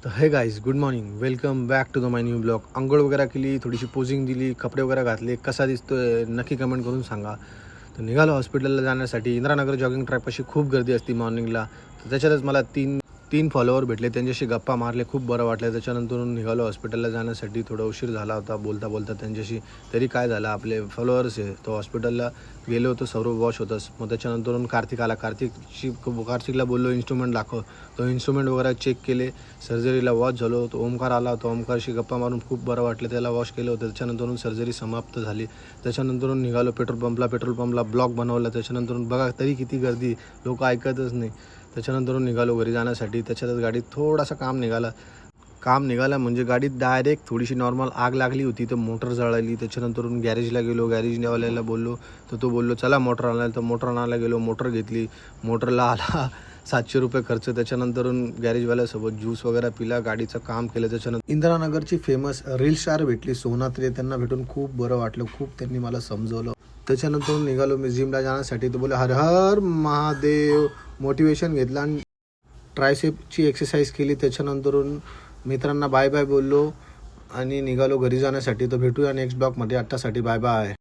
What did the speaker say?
तर हे guys good morning, welcome back to the my new vlog. आंघोळ वगैरे केली, थोडीशी पोजिंग दिली, कपडे वगैरे घातले. कसा दिसतोय नक्की कमेंट करून सांगा. तर निघालो हॉस्पिटलला जाण्यासाठी. इंदिरानगर जॉगिंग ट्रॅकपाशी खूप गर्दी असते मॉर्निंगला. तर त्याच्यातच मला तीन फॉलोअर भेटले, त्यांच्याशी गप्पा मारले, खूप बरं वाटलं. त्याच्यानंतर निघालो हॉस्पिटलला जाण्यासाठी. थोडा उशीर झाला होता बोलता बोलता त्यांच्याशी. तरी काय झालं, आपले फॉलोअर्स आहे, तो हॉस्पिटलला गेलो होतो, सर्व वॉश होतंच. मग त्याच्यानंतर कार्तिक आला. कार्तिकला बोललो इन्स्ट्रुमेंट दाखव. तो इन्स्ट्रुमेंट वगैरे चेक केले. सर्जरीला वॉश झालो. तो ओमकार आला होता. ओमकारशी गप्पा मारून खूप बरं वाटलं, त्याला वॉश केलं होतं. त्याच्यानंतर सर्जरी समाप्त झाली. त्याच्यानंतर निघालो पेट्रोल पंपला ब्लॉग बनवला. त्याच्यानंतर बघा तरी किती गर्दी, लोक ऐकतच नाही. त्याच्यानंतर निघालो घरी जाण्यासाठी. त्याच्यातच गाडीत थोडासा काम निघाला म्हणजे गाडीत डायरेक्ट थोडीशी नॉर्मल आग लागली होती, तर मोटर जळाली. त्याच्यानंतर गॅरेजला गेलो. गॅरेजवाल्याला बोललो, तर तो बोललो चला मोटर आणायला. तर मोटर आणायला गेलो. मोटर घेतली. मोटरला आला 700 रुपये खर्च. त्याच्यानंतर गॅरेजवाल्यासोबत ज्यूस वगैरे पिला, गाडीचं काम केलं. त्याच्यानंतर इंदिरानगरची फेमस रील स्टार भेटली सोनात्री. त्यांना भेटून खूप बरं वाटलं. खूप त्यांनी मला समजवलं. त्याच्यानंतर निघालो मी जिमला जाण्यासाठी. तर बोले हर हर महादेव. मोटिवेशन घेतलं आणि ट्रायसेपची एक्सरसाइज केली. त्याच्यानंतर मित्रांना बाय बाय बोललो आणि निघालो घरी जाण्यासाठी. तर भेटूया नेक्स्ट ब्लॉगमध्ये. आत्तासाठी बाय बाय.